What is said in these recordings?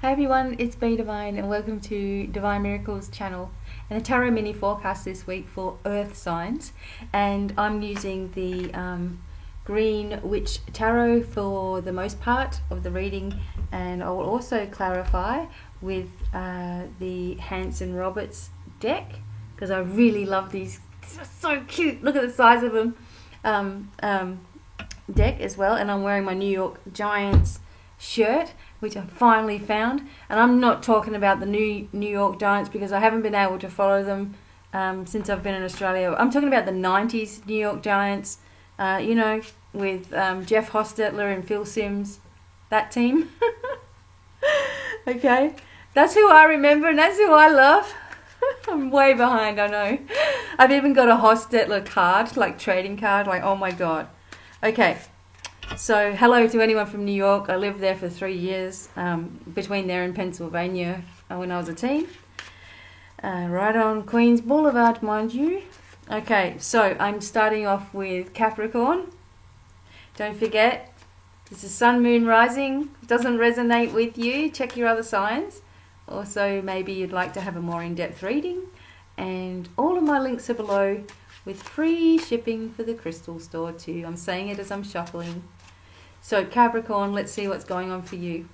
Hi everyone, it's Bea Divine and welcome to Divine Miracles channel and a tarot mini forecast this week for earth signs. And I'm using the Green Witch Tarot for the most part of the reading, and I will also clarify with the Hanson Roberts deck because I really love these. These are so cute. Look at the size of them. Deck as well, and I'm wearing my New York Giants shirt, which I finally found. And I'm not talking about the New York Giants because I haven't been able to follow them since I've been in Australia. I'm talking about the 90s New York Giants, with Jeff Hostetler and Phil Simms, that team. Okay, that's who I remember and that's who I love. I'm way behind, I know. I've even got a Hostetler card, like trading card, like oh my god. Okay, so hello to anyone from New York. I lived there for 3 years, between there and Pennsylvania when I was a teen. Right on Queens Boulevard, mind you. Okay, so I'm starting off with Capricorn. Don't forget, this is Sun, Moon, Rising. If it doesn't resonate with you, check your other signs. Also, maybe you'd like to have a more in-depth reading. And all of my links are below, with free shipping for the crystal store too. I'm saying it as I'm shuffling. So Capricorn, let's see what's going on for you.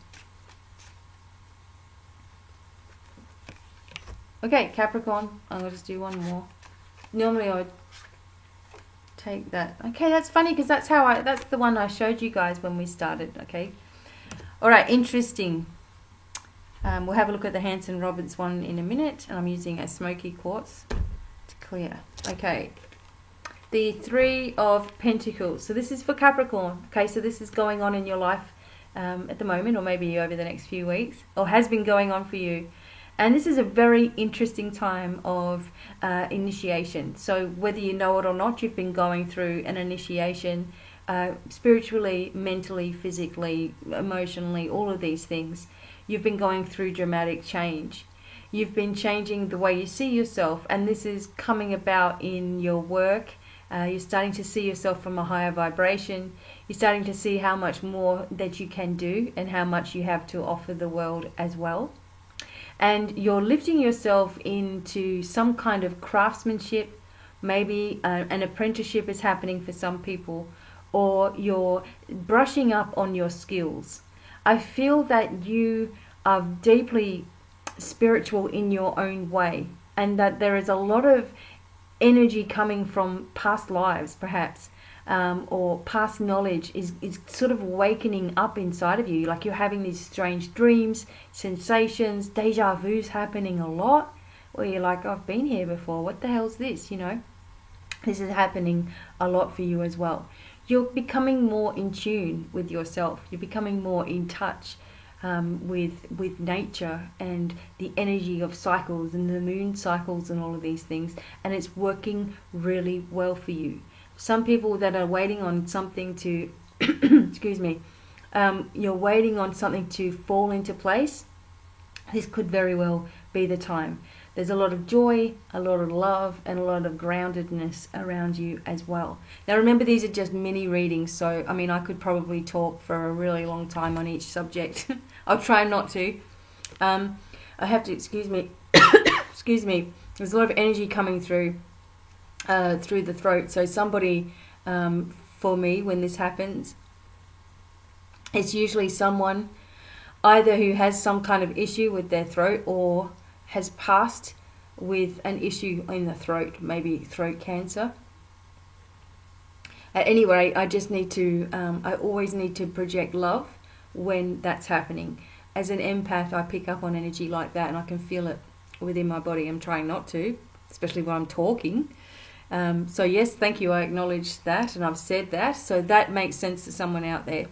Okay, Capricorn, I'm going to just do one more. Normally I would take that. Okay, that's funny because that's the one I showed you guys when we started, okay? All right, interesting. We'll have a look at the Hanson Roberts one in a minute, and I'm using a smoky quartz to clear. Okay, the Three of Pentacles. So this is for Capricorn. Okay, so this is going on in your life at the moment, or maybe over the next few weeks, or has been going on for you. And this is a very interesting time of initiation. So whether you know it or not, you've been going through an initiation spiritually, mentally, physically, emotionally, all of these things. You've been going through dramatic change. You've been changing the way you see yourself, and this is coming about in your work. You're starting to see yourself from a higher vibration. You're starting to see how much more that you can do and how much you have to offer the world as well. And you're lifting yourself into some kind of craftsmanship. Maybe an apprenticeship is happening for some people, or you're brushing up on your skills. I feel that you are deeply spiritual in your own way, and that there is a lot of energy coming from past lives, perhaps, or past knowledge is sort of awakening up inside of you. Like you're having these strange dreams, sensations, deja vu's happening a lot, where you're like, I've been here before, what the hell's this, This is happening a lot for you as well. You're becoming more in tune with yourself. You're becoming more in touch with nature and the energy of cycles and the moon cycles and all of these things. And it's working really well for you. Some people that are waiting on something to, excuse me, you're waiting on something to fall into place. This could very well be the time. There's a lot of joy, a lot of love, and a lot of groundedness around you as well. Now remember, these are just mini readings, so I mean I could probably talk for a really long time on each subject. I'll try not to. I have to, excuse me, excuse me, there's a lot of energy coming through the throat. So somebody, for me, when this happens, it's usually someone either who has some kind of issue with their throat or has passed with an issue in the throat, maybe throat cancer. At any rate, I just need to, I always need to project love when that's happening. As an empath, I pick up on energy like that and I can feel it within my body. I'm trying not to, especially when I'm talking. So yes, thank you, I acknowledge that and I've said that. So that makes sense to someone out there.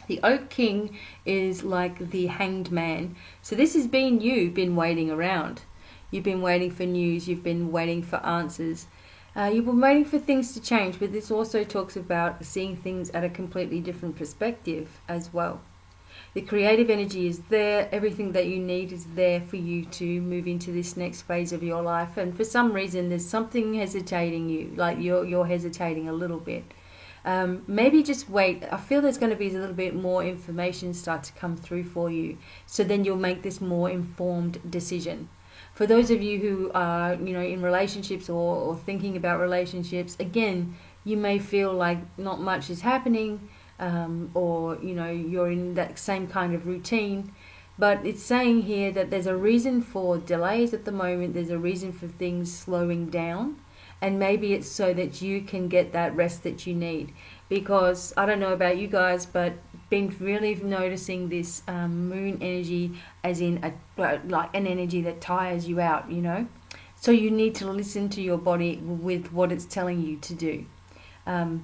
The Oak King is like the Hanged Man. So this has been you been waiting around. You've been waiting for news. You've been waiting for answers. You've been waiting for things to change. But this also talks about seeing things at a completely different perspective as well. The creative energy is there. Everything that you need is there for you to move into this next phase of your life. And for some reason, there's something hesitating you. Like you're hesitating a little bit. maybe just wait. I feel there's going to be a little bit more information start to come through for you, so then you'll make this more informed decision. For those of you who are, in relationships or thinking about relationships, again, you may feel like not much is happening, or you're in that same kind of routine. But it's saying here that there's a reason for delays at the moment. There's a reason for things slowing down. And maybe it's so that you can get that rest that you need. Because I don't know about you guys, but been really noticing this moon energy as in like an energy that tires you out, So you need to listen to your body with what it's telling you to do. And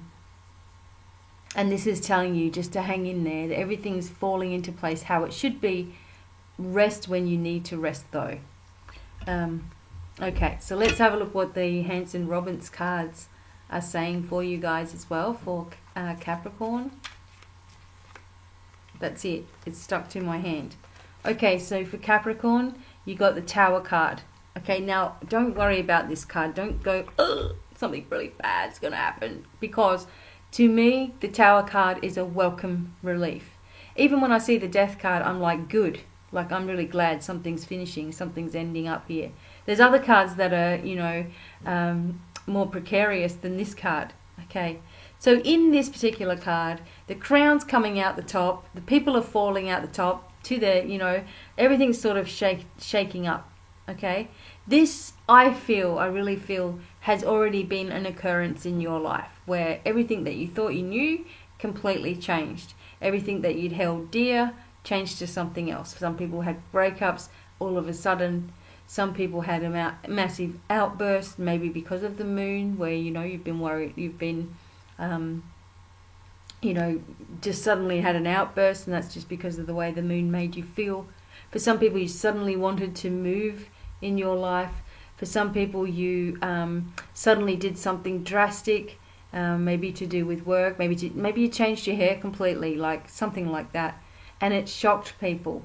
this is telling you just to hang in there, that everything's falling into place how it should be. Rest when you need to rest, though. Okay, so let's have a look what the Hanson Robbins cards are saying for you guys as well, for Capricorn. That's it. It's stuck to my hand. Okay, so for Capricorn, you got the Tower card. Okay, now don't worry about this card. Don't go, ugh, something really bad's going to happen. Because to me, the Tower card is a welcome relief. Even when I see the Death card, I'm like, good. Like, I'm really glad something's finishing, something's ending up here. There's other cards that are, more precarious than this card. Okay, so in this particular card, the crown's coming out the top, the people are falling out the top to the, everything's sort of shaking up. Okay, this I really feel has already been an occurrence in your life where everything that you thought you knew completely changed. Everything that you'd held dear changed to something else. Some people had breakups all of a sudden. Some people had a massive outburst, maybe because of the moon, where you've been worried, you've been, just suddenly had an outburst, and that's just because of the way the moon made you feel. For some people, you suddenly wanted to move in your life. For some people, you suddenly did something drastic, maybe to do with work, maybe you changed your hair completely, like something like that. And it shocked people.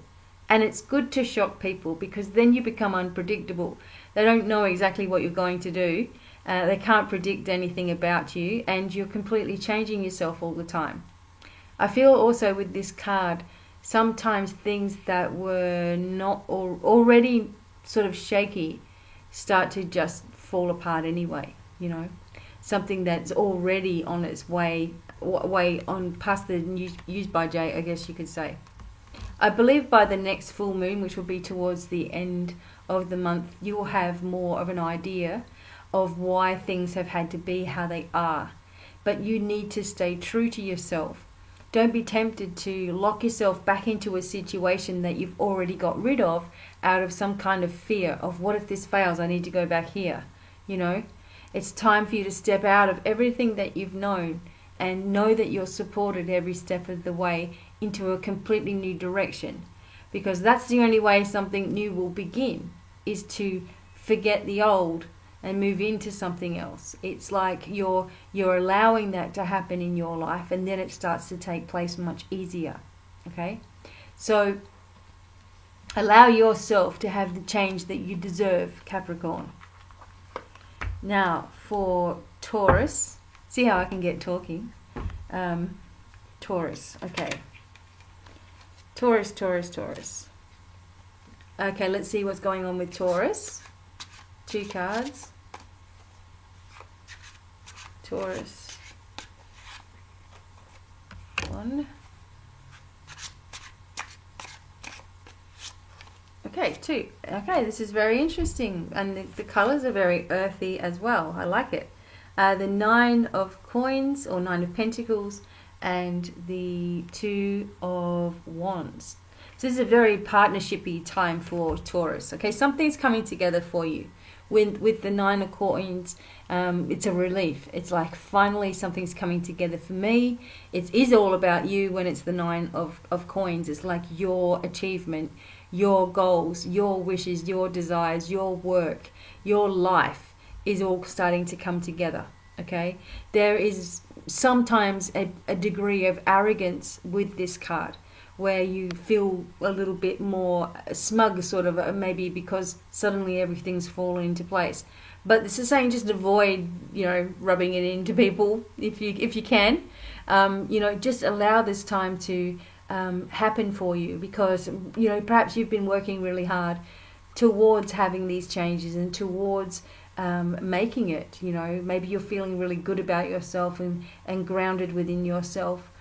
And it's good to shock people because then you become unpredictable. They don't know exactly what you're going to do. They can't predict anything about you, and you're completely changing yourself all the time. I feel also with this card, sometimes things that were not already sort of shaky start to just fall apart anyway, Something that's already on its way on past the use by date, I guess you could say. I believe by the next full moon, which will be towards the end of the month, you will have more of an idea of why things have had to be how they are. But you need to stay true to yourself. Don't be tempted to lock yourself back into a situation that you've already got rid of out of some kind of fear of what if this fails, I need to go back here. It's time for you to step out of everything that you've known and know that you're supported every step of the way into a completely new direction. Because that's the only way something new will begin, is to forget the old and move into something else. It's like you're allowing that to happen in your life, and then it starts to take place much easier. Okay? So allow yourself to have the change that you deserve, Capricorn. Now, for Taurus, see how I can get talking? Taurus, okay. Taurus. Okay, let's see what's going on with Taurus. 2 cards. Taurus. 1. Okay, 2. Okay, this is very interesting. And the colours are very earthy as well. I like it. The 9 of coins, or 9 of pentacles, and the 2 of wands. So this is a very partnershipy time for Taurus. Okay, something's coming together for you. With the 9 of coins, it's a relief. It's like finally something's coming together for me. It is all about you when it's the 9 of coins. It's like your achievement, your goals, your wishes, your desires, your work, your life is all starting to come together. Okay, there is sometimes a degree of arrogance with this card where you feel a little bit more smug, sort of, maybe because suddenly everything's fallen into place. But this is saying just avoid, you know, rubbing it into people if you can. You know, just allow this time to happen for you, because, you know, perhaps you've been working really hard towards having these changes and towards making it. You know, maybe you're feeling really good about yourself and grounded within yourself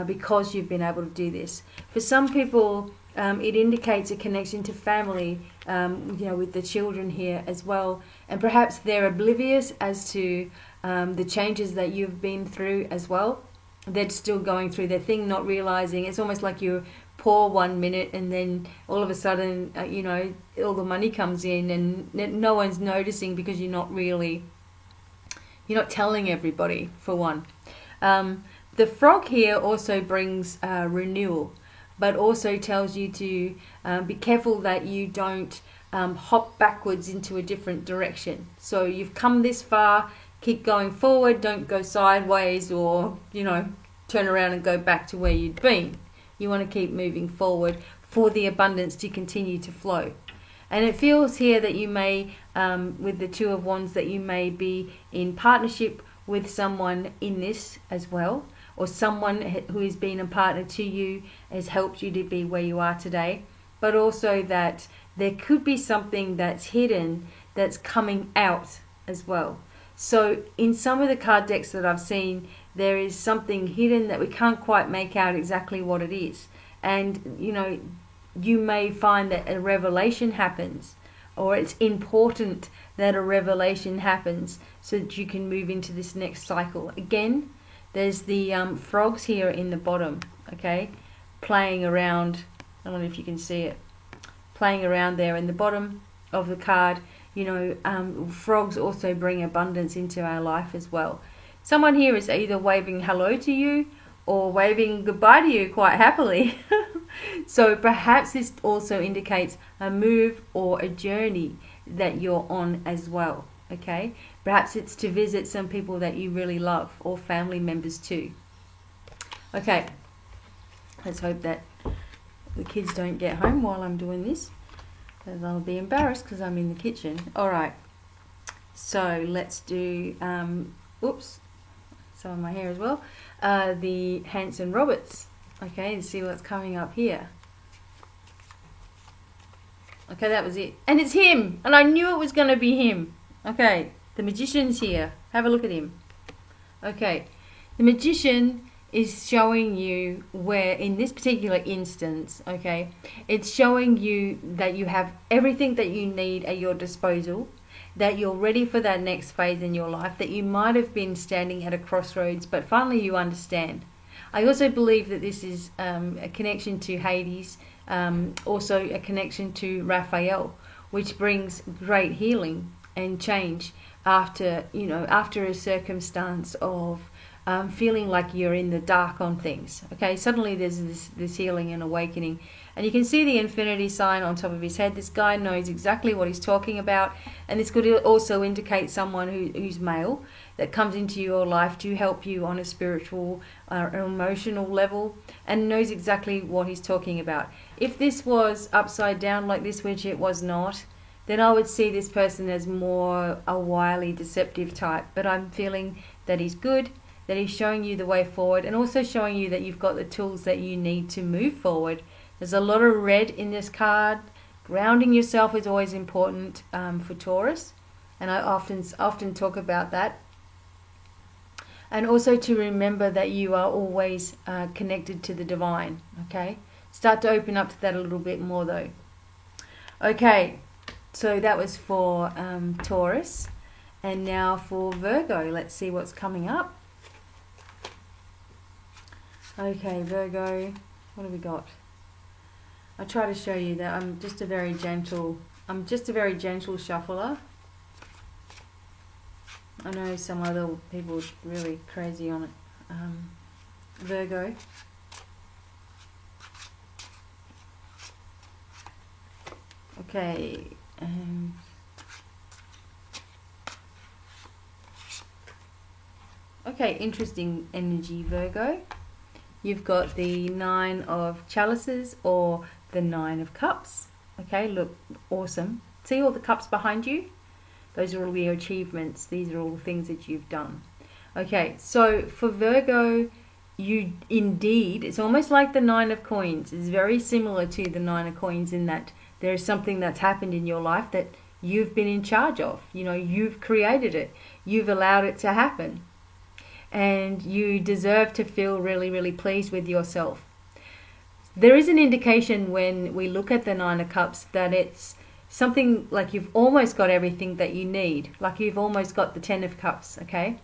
because you've been able to do this. For some people, it indicates a connection to family, you know, with the children here as well, and perhaps they're oblivious as to the changes that you've been through as well. They're still going through their thing, not realizing. It's almost like you're poor 1 minute and then all of a sudden, you know, all the money comes in and no one's noticing because you're not telling everybody, for one. The frog here also brings renewal, but also tells you to be careful that you don't hop backwards into a different direction. So you've come this far, keep going forward, don't go sideways or, you know, turn around and go back to where you'd been. You want to keep moving forward for the abundance to continue to flow. And it feels here that you may, with the Two of Wands, that you may be in partnership with someone in this as well, or someone who has been a partner to you, has helped you to be where you are today, but also that there could be something that's hidden that's coming out as well. So in some of the card decks that I've seen, there is something hidden that we can't quite make out exactly what it is. And, you know, you may find that a revelation happens, or it's important that a revelation happens so that you can move into this next cycle. Again, there's the frogs here in the bottom, okay, playing around. I don't know if you can see it. Playing around there in the bottom of the card. You know, frogs also bring abundance into our life as well. Someone here is either waving hello to you or waving goodbye to you quite happily. So perhaps this also indicates a move or a journey that you're on as well, okay? Perhaps it's to visit some people that you really love, or family members too. Okay, let's hope that the kids don't get home while I'm doing this, because I'll be embarrassed because I'm in the kitchen. Alright, so let's do, oops, some of my hair as well, the Hanson Roberts, okay, and see what's coming up here. Okay, that was it. And it's him, and I knew it was going to be him. Okay, the Magician's here. Have a look at him. Okay, the Magician is showing you where, in this particular instance, okay, it's showing you that you have everything that you need at your disposal, that you're ready for that next phase in your life, that you might have been standing at a crossroads, but finally you understand. I also believe that this is a connection to Hades, also a connection to Raphael, which brings great healing and change after, you know, after a circumstance of feeling like you're in the dark on things. Okay, suddenly there's this healing and awakening. And you can see the infinity sign on top of his head. This guy knows exactly what he's talking about. And this could also indicate someone who's male that comes into your life to help you on a spiritual or emotional level, and knows exactly what he's talking about. If this was upside down like this, which it was not, then I would see this person as more a wily, deceptive type. But I'm feeling that he's good, that he's showing you the way forward, and also showing you that you've got the tools that you need to move forward. There's a lot of red in this card. Grounding yourself is always important for Taurus, and I often talk about that. And also to remember that you are always connected to the divine, okay? Start to open up to that a little bit more though. Okay, so that was for Taurus. And now for Virgo, let's see what's coming up. Okay, Virgo, what have we got? I try to show you that I'm just a very gentle shuffler. I know some other people are really crazy on it. Virgo. Okay. Okay, interesting energy, Virgo. You've got the Nine of Chalices or the Nine of Cups. Okay, look, awesome. See all the cups behind you? Those are all your achievements. These are all the things that you've done. Okay, so for Virgo, you indeed, it's almost like the Nine of Coins. It's very similar to the Nine of Coins in that there is something that's happened in your life that you've been in charge of. You know, you've created it. You've allowed it to happen. And you deserve to feel really, really pleased with yourself. There is an indication when we look at the Nine of Cups that it's something like you've almost got everything that you need. Like you've almost got the Ten of Cups, okay?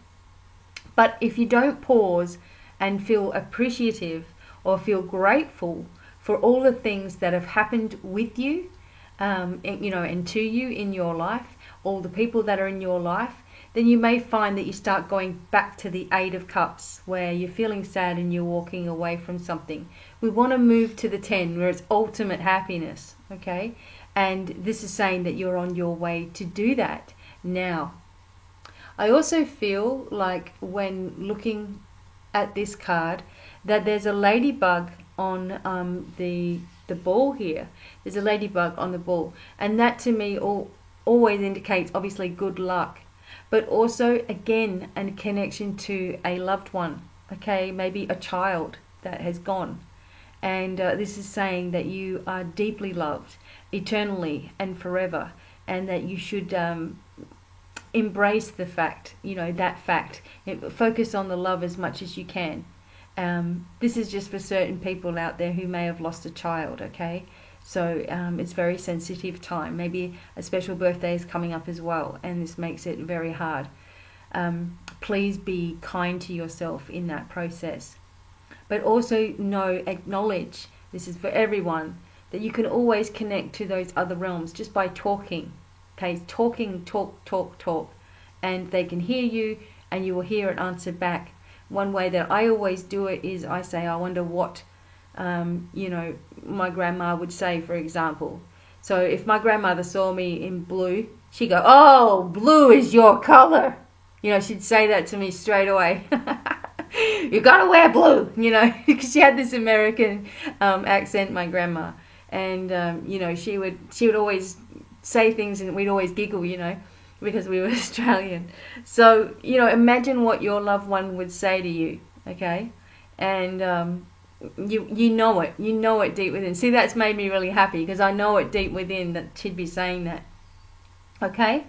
But if you don't pause and feel appreciative or feel grateful for all the things that have happened with you, and to you in your life, all the people that are in your life, then you may find that you start going back to the Eight of Cups, where you're feeling sad and you're walking away from something. We want to move to the 10, where it's ultimate happiness, okay? And this is saying that you're on your way to do that now. I also feel like when looking at this card that there's a ladybug on the ball here. There's a ladybug on the ball, and that to me always indicates obviously good luck, but also again a connection to a loved one, okay, maybe a child that has gone, and this is saying that you are deeply loved eternally and forever, and that you should embrace the fact, that fact. Focus on the love as much as you can. This is just for certain people out there who may have lost a child, okay? So it's very sensitive time. Maybe a special birthday is coming up as well, and this makes it very hard. Please be kind to yourself in that process. But also acknowledge, this is for everyone, that you can always connect to those other realms just by talking. Okay, talk, and they can hear you, and you will hear an answer back. One way that I always do it is I say, I wonder what, my grandma would say, for example. So if my grandmother saw me in blue, she'd go, "Oh, blue is your color." She'd say that to me straight away. You gotta wear blue, because she had this American accent, my grandma, and she would always say things, and we'd always giggle, because we were Australian. So imagine what your loved one would say to you, okay, and you know it deep within. See, that's made me really happy because I know it deep within that she'd be saying that, okay.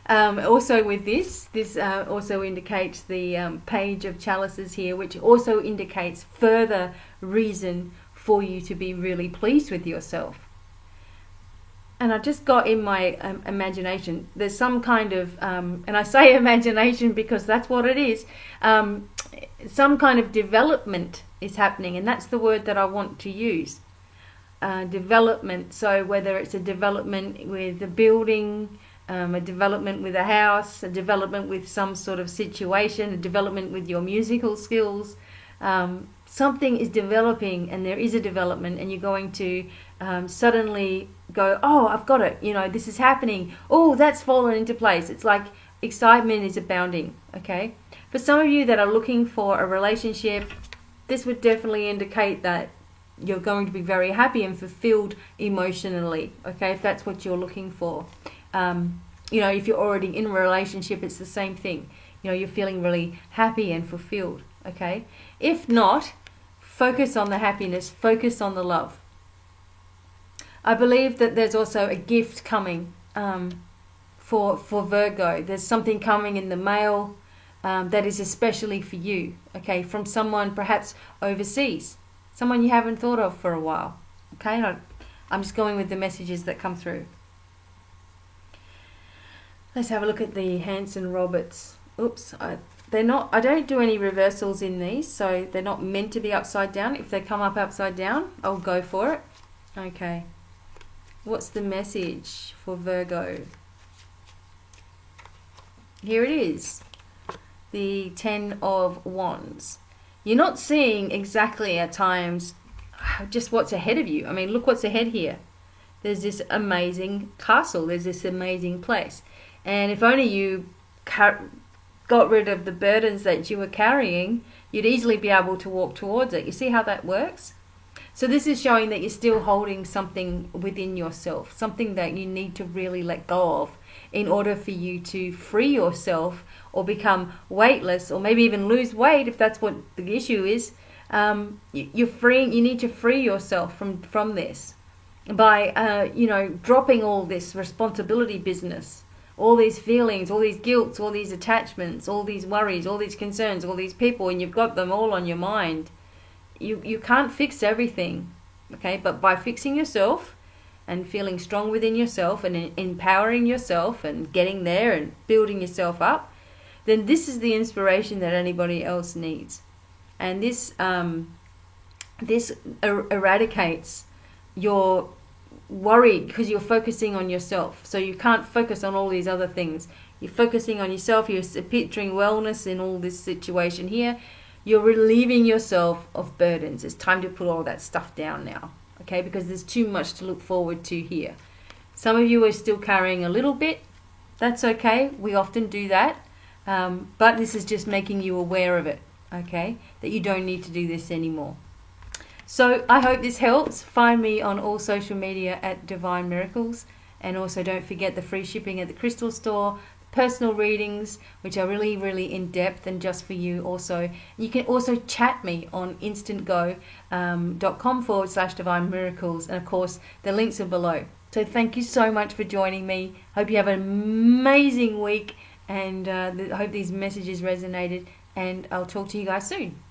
Also with this also indicates the Page of Chalices here, which also indicates further reason for you to be really pleased with yourself. And I just got in my imagination, there's some kind of, and I say imagination because that's what it is, some kind of development is happening, and that's the word that I want to use. Development, so whether it's a development with a building, a development with a house, a development with some sort of situation, a development with your musical skills, something is developing, and there is a development, and you're going to suddenly go, "Oh, I've got it, this is happening. Oh, that's fallen into place." It's like excitement is abounding, okay? For some of you that are looking for a relationship, this would definitely indicate that you're going to be very happy and fulfilled emotionally, okay, if that's what you're looking for. If you're already in a relationship, it's the same thing. You're feeling really happy and fulfilled, okay? If not, focus on the happiness, focus on the love. I believe that there's also a gift coming for Virgo. There's something coming in the mail that is especially for you, okay, from someone perhaps overseas, someone you haven't thought of for a while, okay? I'm just going with the messages that come through. Let's have a look at the Hanson Roberts. Oops, I don't do any reversals in these, so they're not meant to be upside down. If they come up upside down, I'll go for it. Okay. What's the message for Virgo? Here it is. The Ten of Wands. You're not seeing exactly at times just what's ahead of you. I mean, look what's ahead here. There's this amazing castle. There's this amazing place. And if only you got rid of the burdens that you were carrying, you'd easily be able to walk towards it. You see how that works? So this is showing that you're still holding something within yourself, something that you need to really let go of in order for you to free yourself or become weightless, or maybe even lose weight if that's what the issue is. You need to free yourself from this by dropping all this responsibility business, all these feelings, all these guilts, all these attachments, all these worries, all these concerns, all these people, and you've got them all on your mind. You can't fix everything, okay? But by fixing yourself and feeling strong within yourself and empowering yourself and getting there and building yourself up, then this is the inspiration that anybody else needs. And this eradicates your worry, because you're focusing on yourself. So you can't focus on all these other things. You're focusing on yourself. You're picturing wellness in all this situation here. You're relieving yourself of burdens. It's time to put all that stuff down now, okay? Because there's too much to look forward to here. Some of you are still carrying a little bit. That's okay. We often do that. But this is just making you aware of it, okay? That you don't need to do this anymore. So I hope this helps. Find me on all social media at Divine Miracles. And also don't forget the free shipping at the Crystal Store, personal readings, which are really, really in-depth and just for you also. You can also chat me on instantgo.com/Divine Miracles. And of course, the links are below. So thank you so much for joining me. Hope you have an amazing week. And I hope these messages resonated. And I'll talk to you guys soon.